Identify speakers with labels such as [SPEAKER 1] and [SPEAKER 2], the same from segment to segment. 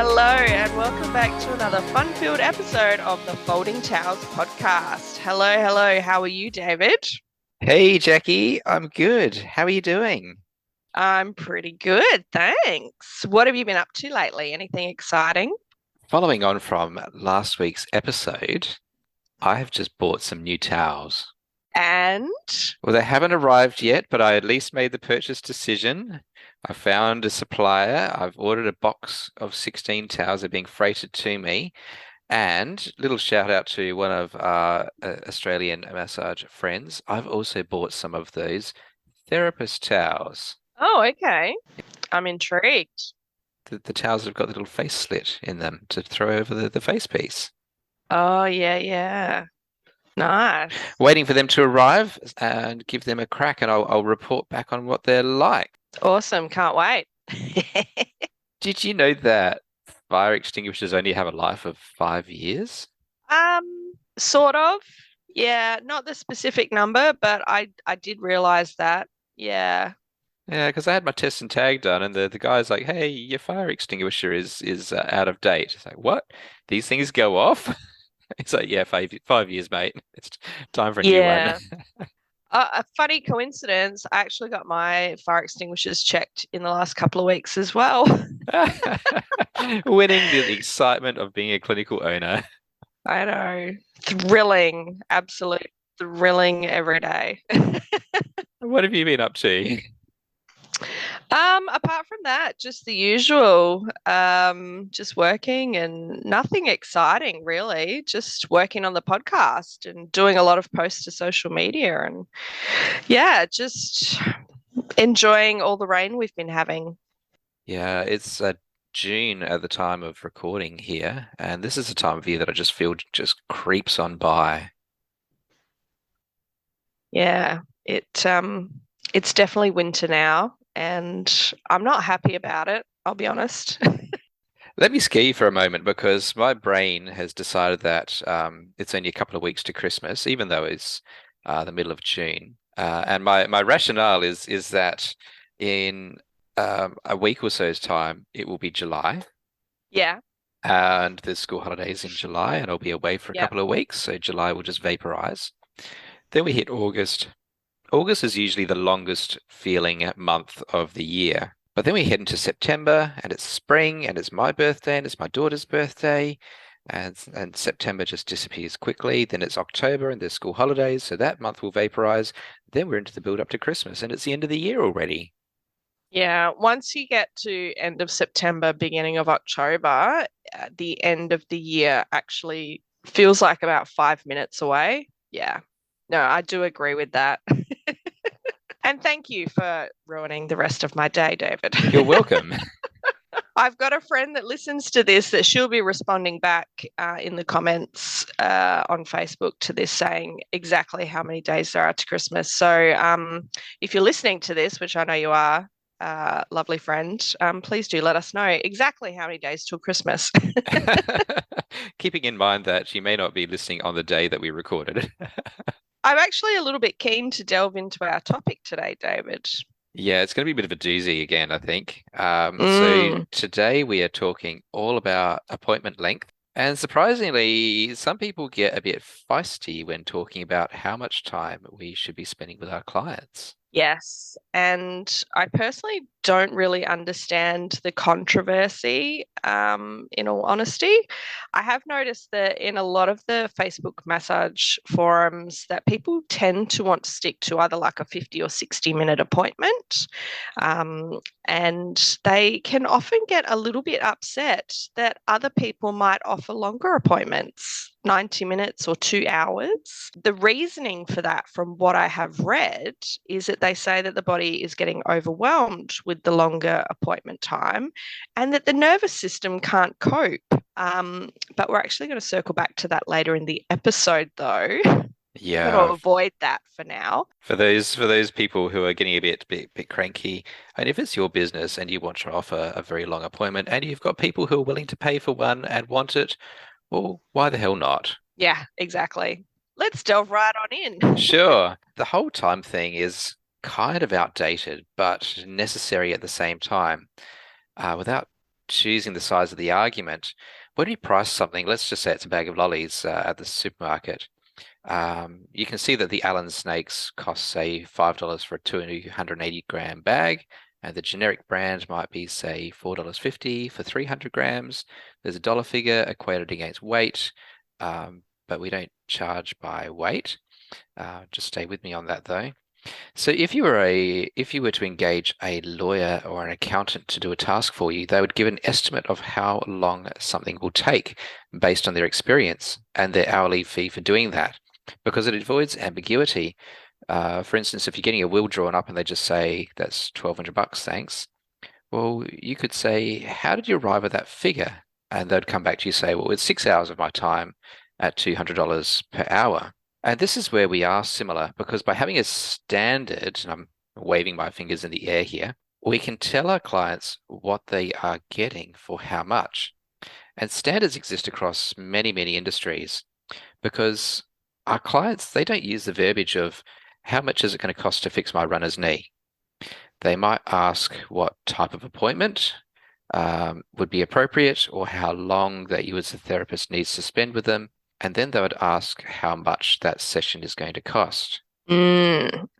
[SPEAKER 1] Hello, and welcome back to another fun-filled episode of the Folding Towels podcast. Hello. How are you, David?
[SPEAKER 2] Hey Jackie, I'm good. How are you doing?
[SPEAKER 1] I'm pretty good, thanks. What have you been up to lately? Anything exciting?
[SPEAKER 2] Following on from last week's episode, I have just bought some new towels.
[SPEAKER 1] And
[SPEAKER 2] Well, they haven't arrived yet, but I at least made the purchase decision. I found a supplier. I've ordered a box of 16 towels. They're being freighted to me. And little shout out to one of our Australian massage friends. I've also bought some of those therapist towels.
[SPEAKER 1] oh, okay. I'm intrigued.
[SPEAKER 2] The towels have got the little face slit in them to throw over the face piece.
[SPEAKER 1] Oh, yeah. Nice.
[SPEAKER 2] Waiting for them to arrive and give them a crack, and I'll report back on what they're like.
[SPEAKER 1] Awesome. Can't wait.
[SPEAKER 2] Did you know that fire extinguishers only have a life of 5 years?
[SPEAKER 1] Sort of. Yeah, not the specific number, but I did realize that. Yeah.
[SPEAKER 2] Yeah, because I had my test and tag done, and the guy's like, "Hey, your fire extinguisher is out of date." It's like, "What? These things go off?" It's like, "Yeah, 5 years, mate. It's time for a new one."
[SPEAKER 1] Yeah. A funny coincidence, I actually got my fire extinguishers checked in the last couple of weeks as well.
[SPEAKER 2] Winning the excitement of being a clinical owner.
[SPEAKER 1] I know. Thrilling, absolute thrilling every day.
[SPEAKER 2] What have you been up to?
[SPEAKER 1] Apart from that, just the usual. Just working and nothing exciting really. Just working on the podcast and doing a lot of posts to social media and yeah, just enjoying all the rain we've been having.
[SPEAKER 2] Yeah, it's June at the time of recording here, and this is a time of year that I just feel just creeps on by.
[SPEAKER 1] Yeah, it's definitely winter now, and I'm not happy about it, I'll be honest.
[SPEAKER 2] Let me scare you for a moment because my brain has decided that it's only a couple of weeks to Christmas, even though it's the middle of June. And my rationale is that in a week or so's time, it will be July,
[SPEAKER 1] Yeah,
[SPEAKER 2] and there's school holidays in July, and I'll be away for a
[SPEAKER 1] yep,
[SPEAKER 2] couple of weeks, so July will just vaporize. Then we hit August. August is usually the longest feeling month of the year. But then we head into September and it's spring and it's my birthday and it's my daughter's birthday. And September just disappears quickly. Then it's October and there's school holidays. So that month will vaporize. Then we're into the build up to Christmas and it's the end of the year already.
[SPEAKER 1] yeah. Once you get to end of September, beginning of October, the end of the year actually feels like about 5 minutes away. Yeah, no, I do agree with that. And thank you for ruining the rest of my day, David.
[SPEAKER 2] You're welcome.
[SPEAKER 1] I've got a friend that listens to this that she'll be responding back in the comments on Facebook to this saying exactly how many days there are to Christmas. So if you're listening to this, which I know you are, lovely friend, please do let us know exactly how many days till Christmas.
[SPEAKER 2] Keeping in mind that she may not be listening on the day that we recorded.
[SPEAKER 1] I'm actually a little bit keen to delve into our topic today, David.
[SPEAKER 2] Yeah, it's going to be a bit of a doozy again, I think. So
[SPEAKER 1] Mm,
[SPEAKER 2] today we are talking all about appointment length. And surprisingly, some people get a bit feisty when talking about how much time we should be spending with our clients.
[SPEAKER 1] yes. And I personally don't really understand the controversy, in all honesty. I have noticed that in a lot of the Facebook massage forums that people tend to want to stick to either like a 50 or 60-minute appointment. Um, and they can often get a little bit upset that other people might offer longer appointments, 90 minutes or 2 hours. The reasoning for that, from what I have read, is that they say that the body is getting overwhelmed with the longer appointment time and that the nervous system can't cope. But we're actually going to circle back to that later in the episode, though. Going to
[SPEAKER 2] Yeah,
[SPEAKER 1] avoid that for now.
[SPEAKER 2] for those people who are getting a bit cranky, and if it's your business and you want to offer a very long appointment and you've got people who are willing to pay for one and want it, well, why the hell not?
[SPEAKER 1] Yeah, exactly. Let's delve right on in.
[SPEAKER 2] Sure. The whole time thing is kind of outdated, but necessary at the same time. Without choosing the size of the argument, when you price something, let's just say it's a bag of lollies at the supermarket, you can see that the Allen snakes cost, say, $5 for a 280-gram bag, and the generic brand might be, say, $4.50 for 300 grams. There's a dollar figure equated against weight, but we don't charge by weight. Just stay with me on that, though. So if you were to engage a lawyer or an accountant to do a task for you, they would give an estimate of how long something will take based on their experience and their hourly fee for doing that, because it avoids ambiguity. For instance, if you're getting a will drawn up and they just say that's $1,200, thanks. Well, you could say, how did you arrive at that figure? And they'd come back to you and say, well, it's 6 hours of my time at $200 per hour. And this is where we are similar, because by having a standard, and I'm waving my fingers in the air here, we can tell our clients what they are getting for how much. And standards exist across many, many industries, because our clients, they don't use the verbiage of how much is it going to cost to fix my runner's knee? They might ask what type of appointment would be appropriate, or how long that you as a therapist needs to spend with them. And then they would ask how much that session is going to cost.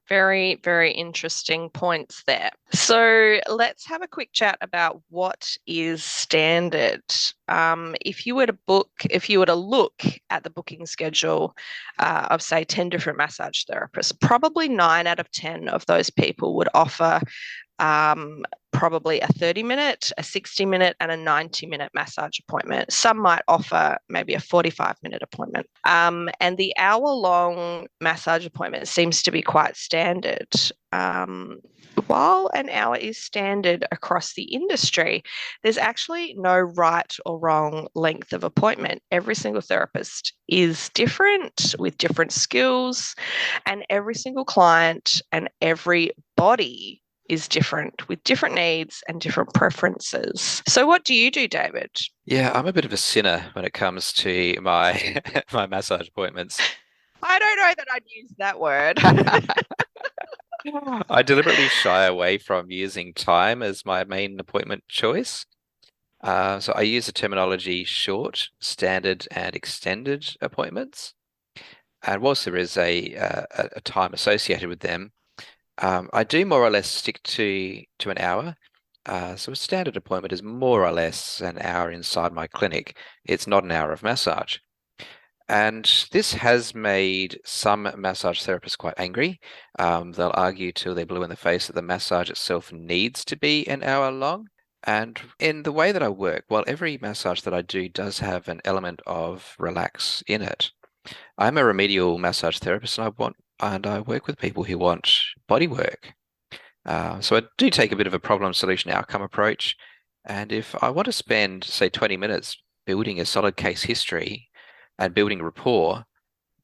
[SPEAKER 1] Very, very interesting points there. So let's have a quick chat about what is standard. If you were to look at the booking schedule of, say, 10 different massage therapists, probably 9 out of 10 of those people would offer probably a 30-minute, a 60-minute, and a 90-minute massage appointment. Some might offer maybe a 45-minute appointment. And the hour-long massage appointment seems to be quite standard. While an hour is standard across the industry, there's actually no right or wrong length of appointment. Every single therapist is different with different skills, and every single client and every body is different with different needs and different preferences. So what do you do, David?
[SPEAKER 2] Yeah, I'm a bit of a sinner when it comes to my my massage appointments.
[SPEAKER 1] I don't know that I'd use that word.
[SPEAKER 2] I deliberately shy away from using time as my main appointment choice. So I use the terminology short, standard, and extended appointments. And whilst there is a time associated with them, I do more or less stick to an hour. So a standard appointment is more or less an hour inside my clinic. It's not an hour of massage. And this has made some massage therapists quite angry. They'll argue till they're blue in the face that the massage itself needs to be an hour long. And in the way that I work, while every massage that I do does have an element of relax in it, I'm a remedial massage therapist, and I work with people who want body work. So I do take a bit of a problem solution outcome approach. And if I want to spend, say, 20 minutes building a solid case history and building rapport,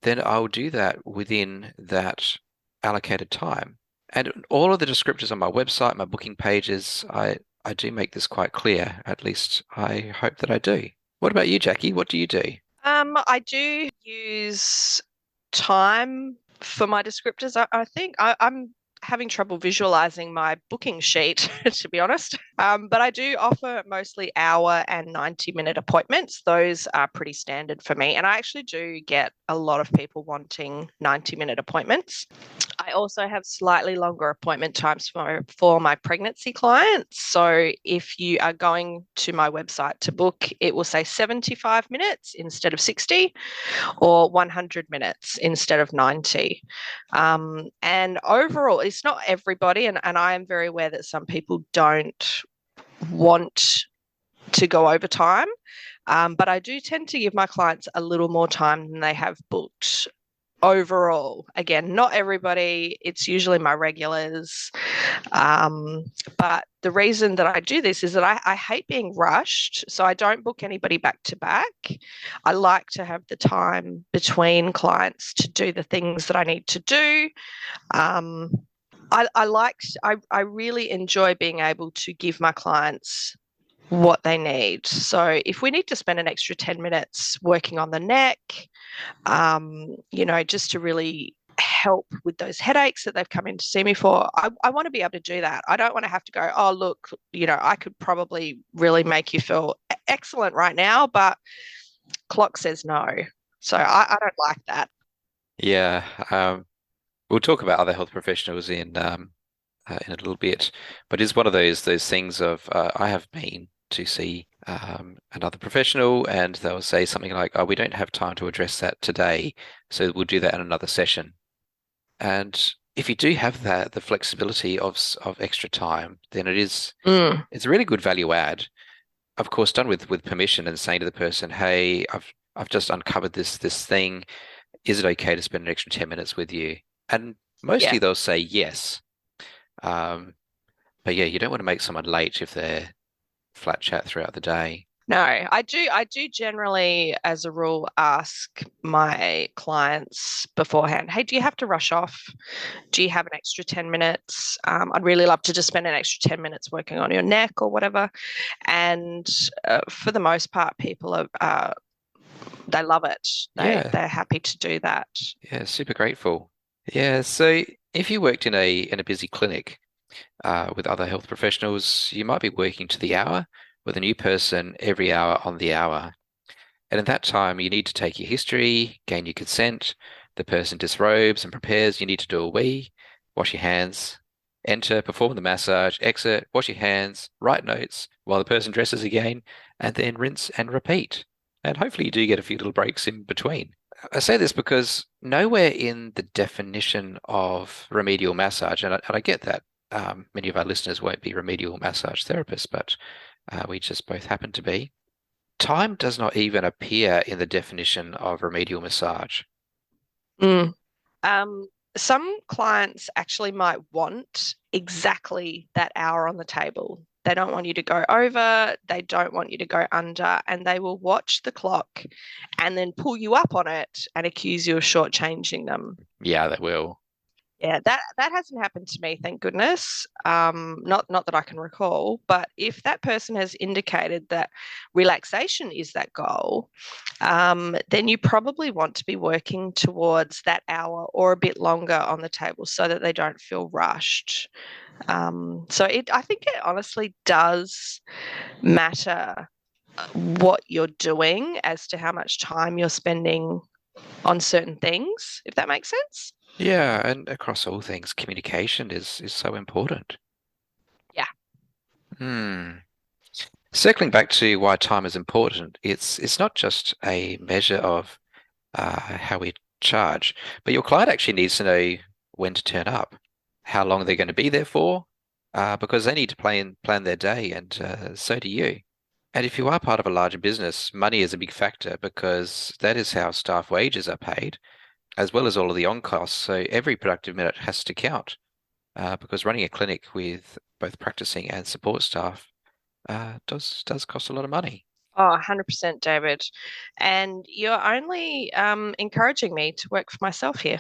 [SPEAKER 2] then I'll do that within that allocated time. And all of the descriptors on my website, my booking pages, I do make this quite clear. At least I hope that I do. What about you, Jackie? What do you do?
[SPEAKER 1] I do use time for my descriptors. I think I'm having trouble visualizing my booking sheet, to be honest. But I do offer mostly hour and 90-minute appointments. Those are pretty standard for me. And I actually do get a lot of people wanting 90-minute appointments. I also have slightly longer appointment times for my pregnancy clients. So if you are going to my website to book, it will say 75 minutes instead of 60, or 100 minutes instead of 90. And overall, it's not everybody, and I am very aware that some people don't want to go over time, but I do tend to give my clients a little more time than they have booked overall. Again, not everybody, it's usually my regulars. But the reason that I do this is that I hate being rushed. So I don't book anybody back to back. I like to have the time between clients to do the things that I need to do. I really enjoy being able to give my clients what they need. So if we need to spend an extra 10 minutes working on the neck, just to really help with those headaches that they've come in to see me for. I want to be able to do that. I don't want to have to go, oh, look, I could probably really make you feel excellent right now, but clock says no. So I don't like that.
[SPEAKER 2] Yeah. We'll talk about other health professionals in a little bit, but it's one of those things of I have been to see another professional, and they'll say something like, "Oh, we don't have time to address that today, so we'll do that in another session." And if you do have the flexibility of extra time, then
[SPEAKER 1] Mm,
[SPEAKER 2] it's a really good value add. Of course, done with permission and saying to the person, "Hey, I've just uncovered this thing. Is it okay to spend an extra 10 minutes with you?" And
[SPEAKER 1] yeah.
[SPEAKER 2] mostly they'll say yes. Um, but yeah, you don't want to make someone late if they're flat chat throughout the day.
[SPEAKER 1] No, I do generally, as a rule, ask my clients beforehand, hey, do you have to rush off? Do you have an extra 10 minutes? I'd really love to just spend an extra 10 minutes working on your neck or whatever. And for the most part, people they love it.
[SPEAKER 2] Yeah,
[SPEAKER 1] They're happy to do that.
[SPEAKER 2] yeah, super grateful. Yeah, so if you worked in a busy clinic with other health professionals, you might be working to the hour with a new person every hour on the hour. And in that time, you need to take your history, gain your consent. The person disrobes and prepares. You need to do a wee, wash your hands, enter, perform the massage, exit, wash your hands, write notes while the person dresses again, and then rinse and repeat. And hopefully, you do get a few little breaks in between. I say this because nowhere in the definition of remedial massage, and I get that many of our listeners won't be remedial massage therapists, but we just both happen to be. Time does not even appear in the definition of remedial massage.
[SPEAKER 1] Mm. Um, some clients actually might want exactly that hour on the table. They don't want you to go over, they don't want you to go under, and they will watch the clock and then pull you up on it and accuse you of shortchanging them.
[SPEAKER 2] Yeah, that will.
[SPEAKER 1] Yeah, that hasn't happened to me, thank goodness. Not that I can recall, but if that person has indicated that relaxation is that goal, then you probably want to be working towards that hour or a bit longer on the table so that they don't feel rushed. I think it honestly does matter what you're doing as to how much time you're spending on certain things, if that makes sense.
[SPEAKER 2] Yeah, and across all things, communication is so important.
[SPEAKER 1] Yeah.
[SPEAKER 2] Hmm. Circling back to why time is important, it's not just a measure of how we charge, but your client actually needs to know when to turn up, how long they're going to be there for, because they need to plan their day, and so do you. And if you are part of a larger business, money is a big factor because that is how staff wages are paid, as well as all of the on costs. So every productive minute has to count, because running a clinic with both practicing and support staff does cost a lot of money.
[SPEAKER 1] Oh, 100%, David. And you're only encouraging me to work for myself here.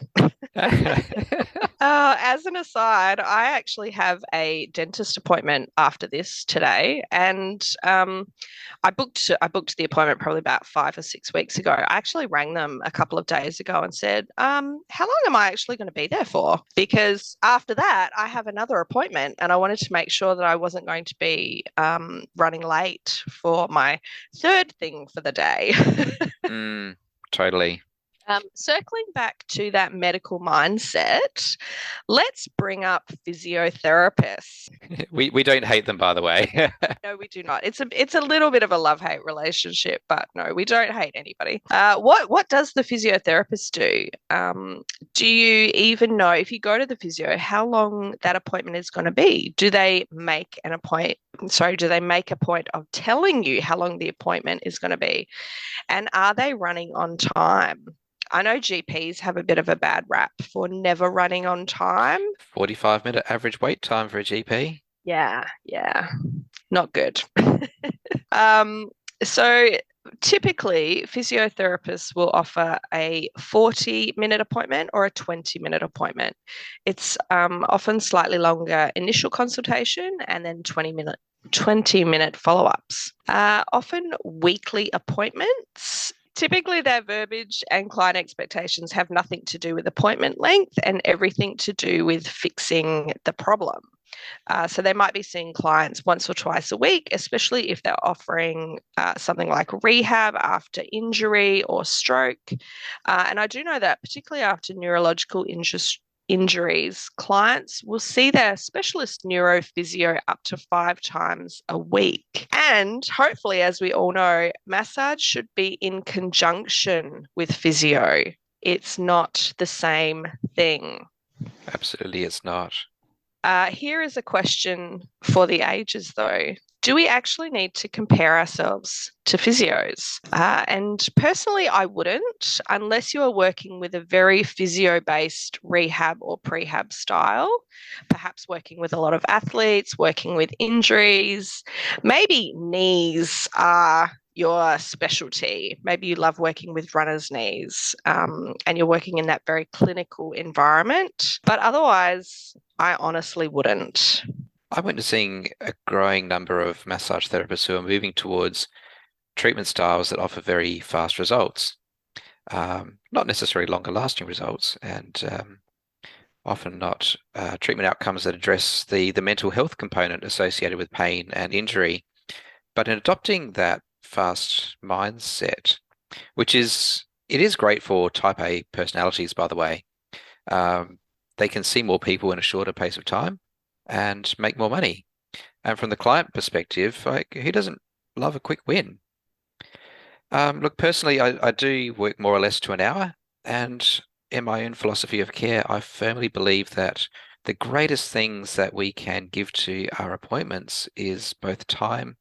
[SPEAKER 1] As an aside, I actually have a dentist appointment after this today, and I booked the appointment probably about 5 or 6 weeks ago. I actually rang them a couple of days ago and said, "How long am I actually going to be there for?" Because after that, I have another appointment, and I wanted to make sure that I wasn't going to be running late for my third thing for the day.
[SPEAKER 2] Mm, totally.
[SPEAKER 1] Circling back to that medical mindset, let's bring up physiotherapists.
[SPEAKER 2] We don't hate them, by the way.
[SPEAKER 1] No, we do not. It's a little bit of a love-hate relationship, but no, we don't hate anybody. What does the physiotherapist do? Do you even know if you go to the physio how long that appointment is going to be? Do they make an appoint? Sorry, do they make a point of telling you how long the appointment is going to be? And are they running on time? I know GPs have a bit of a bad rap for never running on time.
[SPEAKER 2] 45-minute average wait time for a GP.
[SPEAKER 1] Yeah, yeah, not good. Um, so typically, physiotherapists will offer a 40-minute appointment or a 20-minute appointment. It's often slightly longer initial consultation and then 20-minute follow-ups. Often weekly appointments Typically, their verbiage and client expectations have nothing to do with appointment length and everything to do with fixing the problem. So they might be seeing clients once or twice a week, especially if they're offering something like rehab after injury or stroke. And I do know that, particularly after neurological injuries, clients will see their specialist neurophysio up to 5 times a week. And hopefully, as we all know, massage should be in conjunction with physio. It's not the same thing.
[SPEAKER 2] Absolutely, it's not.
[SPEAKER 1] Here is a question for the ages, though. Do we actually need to compare ourselves to physios? And personally, I wouldn't, unless you are working with a very physio based rehab or prehab style, perhaps working with a lot of athletes, working with injuries. Maybe knees are your specialty. Maybe you love working with runners' knees and you're working in that very clinical environment. But otherwise, I honestly wouldn't.
[SPEAKER 2] I'm witnessing a growing number of massage therapists who are moving towards treatment styles that offer very fast results, not necessarily longer lasting results, and often not treatment outcomes that address the mental health component associated with pain and injury. But in adopting that fast mindset, which it is great for type A personalities, by the way. They can see more people in a shorter pace of time and make more money. And from the client perspective, like who doesn't love a quick win? Look, personally, I do work more or less to an hour, and in my own philosophy of care, I firmly believe that the greatest things that we can give to our appointments is both time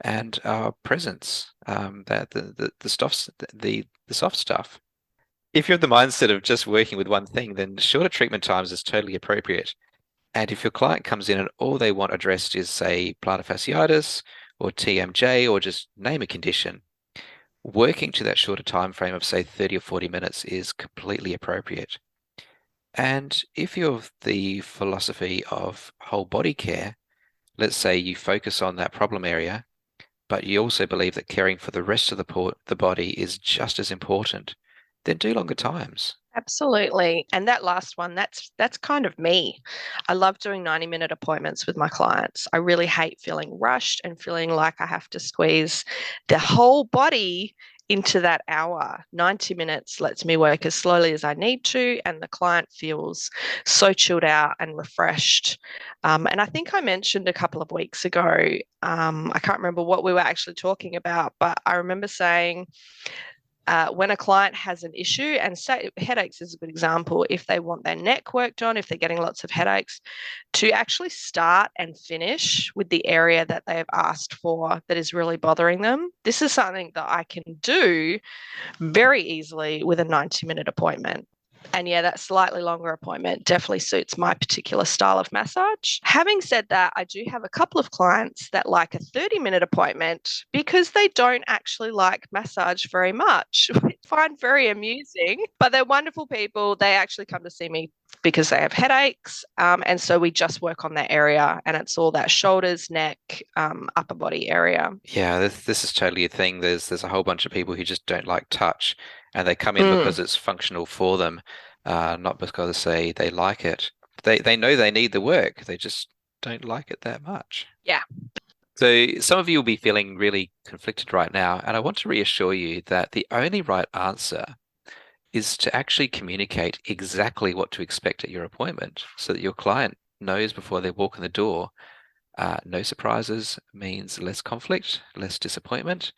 [SPEAKER 2] and our presence. That the stuff, the soft stuff. If you have the mindset of just working with one thing, then shorter treatment times is totally appropriate. And if your client comes in and all they want addressed is, say, plantar fasciitis or TMJ or just name a condition, working to that shorter time frame of, say, 30 or 40 minutes is completely appropriate. And if you're of the philosophy of whole body care, let's say you focus on that problem area, but you also believe that caring for the rest of the body is just as important, then do longer times.
[SPEAKER 1] Absolutely. And that last one, that's kind of me. I love doing 90-minute appointments with my clients. I really hate feeling rushed and feeling like I have to squeeze the whole body into that hour. 90 minutes lets me work as slowly as I need to, and the client feels so chilled out and refreshed. And I think I mentioned a couple of weeks ago, I can't remember what we were actually talking about, but I remember saying, when a client has an issue, and say headaches is a good example, if they want their neck worked on, if they're getting lots of headaches, to actually start and finish with the area that they have asked for that is really bothering them. This is something that I can do very easily with a 90-minute appointment. And yeah, that slightly longer appointment definitely suits my particular style of massage. Having said that, I do have a couple of clients that like a 30-minute appointment because they don't actually like massage very much, which I find very amusing, but they're wonderful people. They actually come to see me because they have headaches. And so we just work on that area, and it's all that shoulders, neck, upper body area.
[SPEAKER 2] Yeah, this is totally a thing. There's a whole bunch of people who just don't like touch, and they come in
[SPEAKER 1] Mm,
[SPEAKER 2] because it's functional for them, not because they like it. They know they need the work. They just don't like it that much.
[SPEAKER 1] yeah,
[SPEAKER 2] So some of you will be feeling really conflicted right now, and I want to reassure you that the only right answer is to actually communicate exactly what to expect at your appointment so that your client knows before they walk in the door. No surprises means less conflict, less disappointment,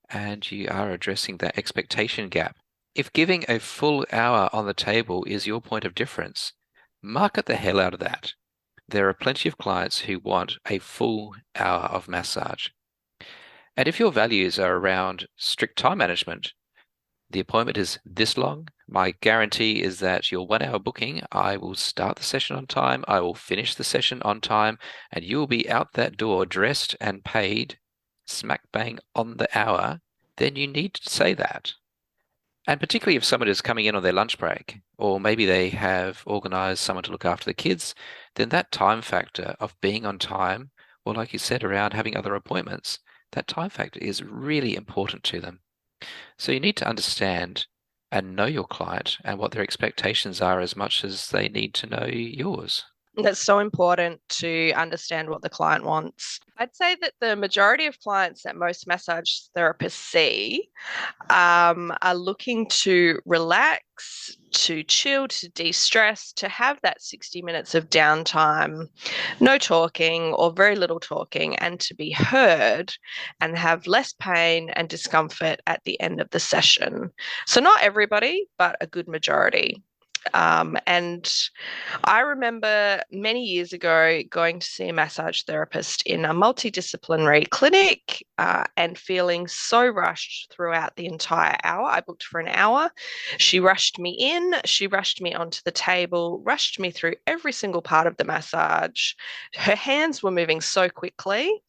[SPEAKER 2] and you are addressing that expectation gap. If giving a full hour on the table is your point of difference, market the hell out of that. There are plenty of clients who want a full hour of massage. And if your values are around strict time management, the appointment is this long. My guarantee is that your 1 hour booking, I will start the session on time, I will finish the session on time, and you will be out that door dressed and paid smack bang on the hour. Then you need to say that. And particularly if someone is coming in on their lunch break, or maybe they have organized someone to look after the kids, then that time factor of being on time, or like you said, around having other appointments, that time factor is really important to them. So you need to understand and know your client and what their expectations are as much as they need to know yours.
[SPEAKER 1] That's so important to understand what the client wants. I'd say that the majority of clients that most massage therapists see are looking to relax, to chill, to de stress, to have that 60 minutes of downtime, no talking or very little talking, and to be heard and have less pain and discomfort at the end of the session. So, not everybody, but a good majority. And I remember many years ago going to see a massage therapist in a multidisciplinary clinic and feeling so rushed throughout the entire hour. I booked for an hour. She rushed me in, she rushed me onto the table, rushed me through every single part of the massage. Her hands were moving so quickly.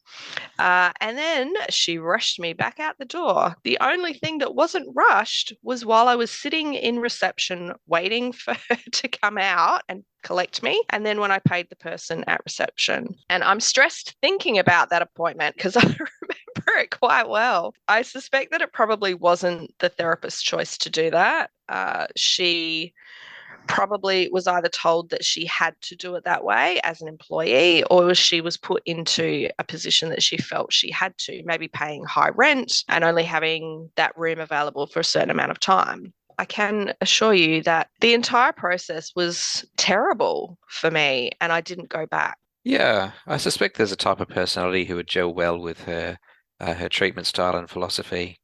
[SPEAKER 1] And then she rushed me back out the door. The only thing that wasn't rushed was while I was sitting in reception waiting for her to come out and collect me. And then when I paid the person at reception. And I'm stressed thinking about that appointment because I remember it quite well. I suspect that it probably wasn't the therapist's choice to do that. She probably was either told that she had to do it that way as an employee, or she was put into a position that she felt she had to, maybe paying high rent and only having that room available for a certain amount of time. I can assure you that the entire process was terrible for me and I didn't go back.
[SPEAKER 2] Yeah, I suspect there's a type of personality who would gel well with her treatment style and philosophy.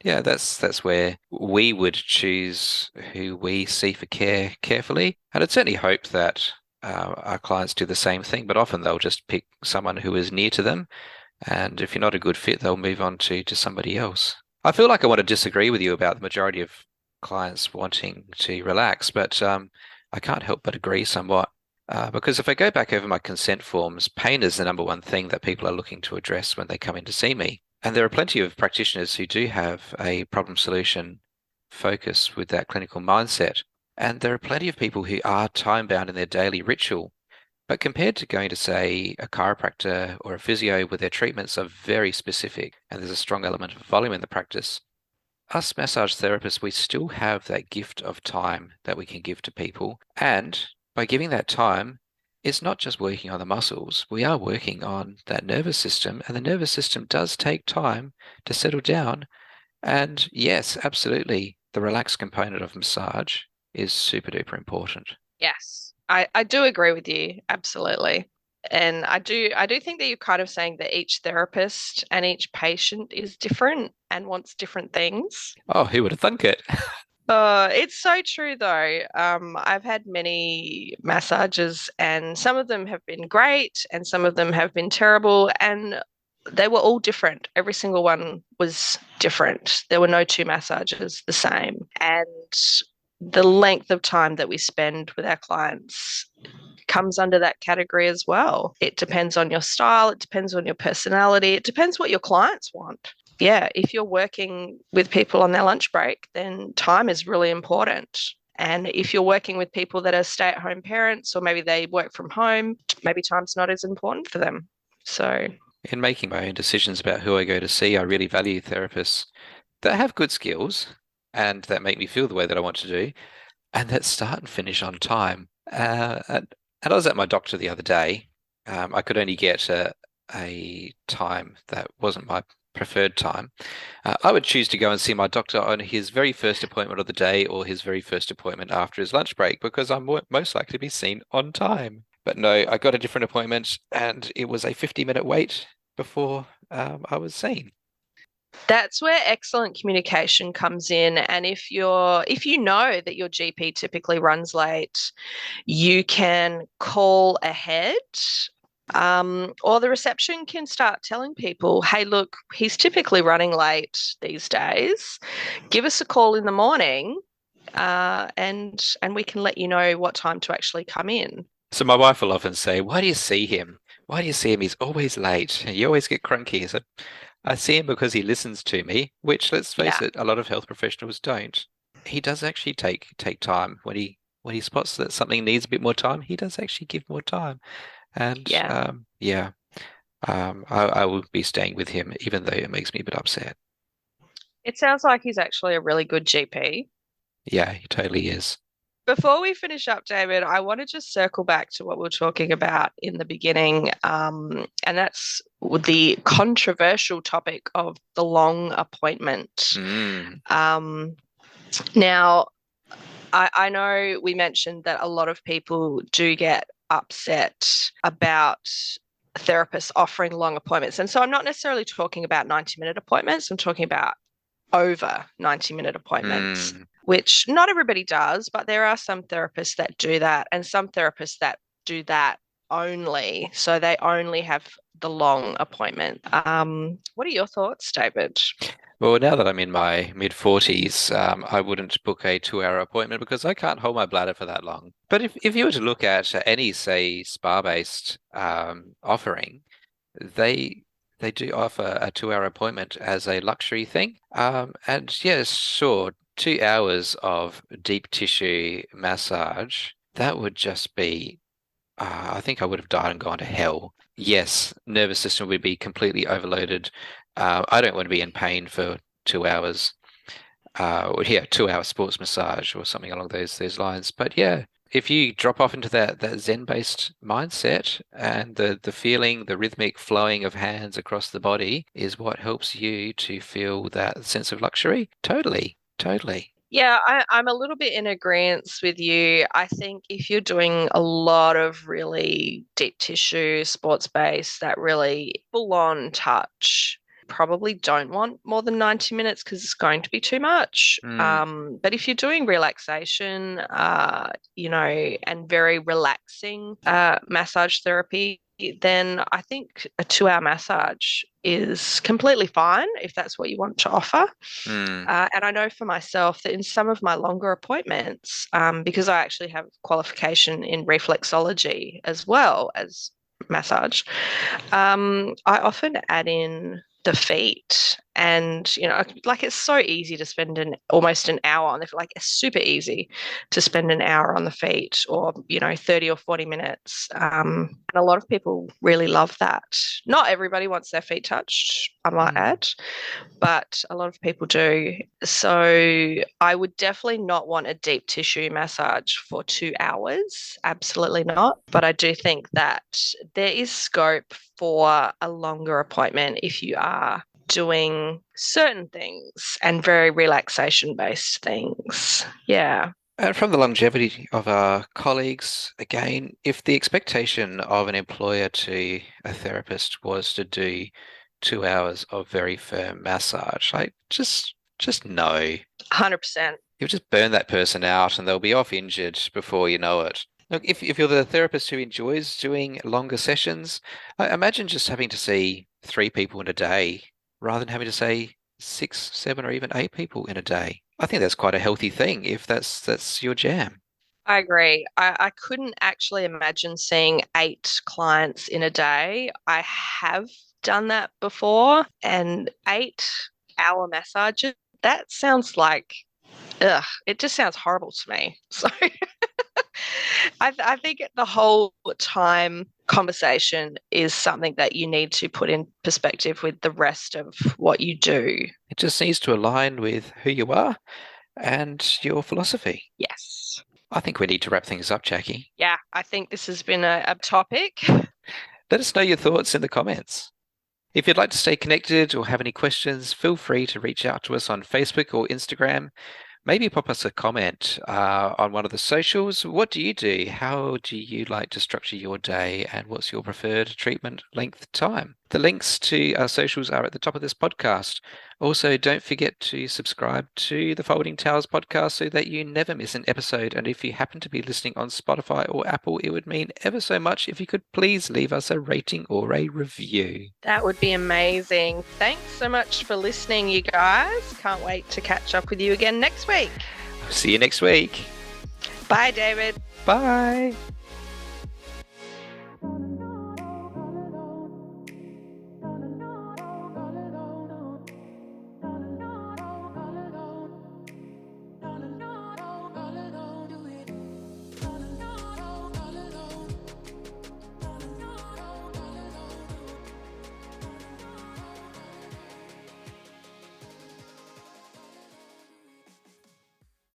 [SPEAKER 2] Yeah, that's where we would choose who we see for care carefully. And I'd certainly hope that our clients do the same thing, but often they'll just pick someone who is near to them. And if you're not a good fit, they'll move on to somebody else. I feel like I want to disagree with you about the majority of clients wanting to relax, but I can't help but agree somewhat. Because if I go back over my consent forms, pain is the number one thing that people are looking to address when they come in to see me. And there are plenty of practitioners who do have a problem solution focus with that clinical mindset. And there are plenty of people who are time bound in their daily ritual. But compared to going to, say, a chiropractor or a physio where their treatments are very specific and there's a strong element of volume in the practice, us massage therapists, we still have that gift of time that we can give to people. And by giving that time, it's not just working on the muscles, we are working on that nervous system, and the nervous system does take time to settle down. And yes, absolutely, the relaxed component of massage is super duper important.
[SPEAKER 1] Yes, I do agree with you. Absolutely. And I do think that you're kind of saying that each therapist and each patient is different and wants different things.
[SPEAKER 2] Oh, who would have thunk it?
[SPEAKER 1] It's so true though. I've had many massages and some of them have been great and some of them have been terrible and they were all different. Every single one was different. There were no two massages the same. And the length of time that we spend with our clients comes under that category as well. It depends on your style, it depends on your personality, it depends what your clients want. Yeah, if you're working with people on their lunch break, then time is really important. And if you're working with people that are stay at home parents or maybe they work from home, maybe time's not as important for them. So,
[SPEAKER 2] In making my own decisions about who I go to see, I really value therapists that have good skills and that make me feel the way that I want to do, and that start and finish on time. And I was at my doctor the other day. I could only get a time that wasn't my preferred time. I would choose to go and see my doctor on his very first appointment of the day or his very first appointment after his lunch break because I'm most likely to be seen on time. But no, I got a different appointment and it was a 50-minute wait before I was seen.
[SPEAKER 1] that's where excellent communication comes in. And if you know that your GP typically runs late, you can call ahead. Or the reception can start telling people, hey, look, he's typically running late these days. Give us a call in the morning and we can let you know what time to actually come in.
[SPEAKER 2] So my wife will often say, "Why do you see him? Why do you see him? He's always late. You always get cranky." So I see him because he listens to me, which let's face
[SPEAKER 1] Yeah,
[SPEAKER 2] it, a lot of health professionals don't. He does actually take time when he spots that something needs a bit more time. He does actually give more time, and
[SPEAKER 1] yeah.
[SPEAKER 2] yeah, I will be staying with him even though it makes me a bit upset.
[SPEAKER 1] It sounds like he's actually a really good GP.
[SPEAKER 2] Yeah, he totally is.
[SPEAKER 1] Before we finish up, David, I want to just circle back to what we were talking about in the beginning, and that's the controversial topic of the long appointment.
[SPEAKER 2] Mm,
[SPEAKER 1] Um, now, I know we mentioned that a lot of people do get upset about therapists offering long appointments. And so I'm not necessarily talking about 90-minute appointments, I'm talking about over 90-minute appointments,
[SPEAKER 2] mm,
[SPEAKER 1] which not everybody does, but there are some therapists that do that and some therapists that do that only. So they only have the long appointment. What are your thoughts, David?
[SPEAKER 2] Well, now that I'm in my mid 40s, I wouldn't book a 2 hour appointment because I can't hold my bladder for that long. But if you were to look at any, say, spa-based offering, they they do offer a 2 hour appointment as a luxury thing. And yes, sure, 2 hours of deep tissue massage, that would just be, I think I would have died and gone to hell. Yes, nervous system would be completely overloaded. I don't want to be in pain for 2 hours. Or yeah, 2 hour sports massage or something along those lines. But yeah, if you drop off into that Zen-based mindset and the feeling, the rhythmic flowing of hands across the body is what helps you to feel that sense of luxury. Totally, totally.
[SPEAKER 1] Yeah, I'm a little bit in agreement with you. I think if you're doing a lot of really deep tissue, sports base, that really full on touch, probably don't want more than 90 minutes because it's going to be too much.
[SPEAKER 2] Mm,
[SPEAKER 1] But if you're doing relaxation, and very relaxing massage therapy, then I think a 2 hour massage is completely fine if that's what you want to offer.
[SPEAKER 2] mm,
[SPEAKER 1] And I know for myself that in some of my longer appointments, because I actually have qualification in reflexology as well as massage, I often add in the feet. And, like it's so easy to spend almost an hour on the like it's super easy to spend an hour on the feet or, 30 or 40 minutes. And a lot of people really love that. Not everybody wants their feet touched, I might
[SPEAKER 2] mm.
[SPEAKER 1] add, but a lot of people do. So I would definitely not want a deep tissue massage for 2 hours. Absolutely not. But I do think that there is scope for a longer appointment if you are doing certain things and very relaxation based things. Yeah.
[SPEAKER 2] And from the longevity of our colleagues, again, if the expectation of an employer to a therapist was to do 2 hours of very firm massage, like just no.
[SPEAKER 1] 100%.
[SPEAKER 2] You'll just burn that person out and they'll be off injured before you know it. Look, if you're the therapist who enjoys doing longer sessions, imagine just having to see 3 people in a day rather than having to say 6, 7, or even 8 people in a day. I think that's quite a healthy thing if that's your jam.
[SPEAKER 1] I agree. I couldn't actually imagine seeing 8 clients in a day. I have done that before, and 8 hour massages, that sounds like, ugh, it just sounds horrible to me. So I think the whole time conversation is something that you need to put in perspective with the rest of what you do.
[SPEAKER 2] It just needs to align with who you are and your philosophy.
[SPEAKER 1] Yes.
[SPEAKER 2] I think we need to wrap things up, Jackie.
[SPEAKER 1] Yeah, I think this has been a topic.
[SPEAKER 2] Let us know your thoughts in the comments. If you'd like to stay connected or have any questions, feel free to reach out to us on Facebook or Instagram. Maybe pop us a comment on one of the socials. What do you do? How do you like to structure your day? And what's your preferred treatment length time? The links to our socials are at the top of this podcast. Also, don't forget to subscribe to the Folding Towers podcast so that you never miss an episode. And if you happen to be listening on Spotify or Apple, it would mean ever so much if you could please leave us a rating or a review.
[SPEAKER 1] That would be amazing. Thanks so much for listening, you guys. Can't wait to catch up with you again next week.
[SPEAKER 2] See you next week.
[SPEAKER 1] Bye, David.
[SPEAKER 2] Bye.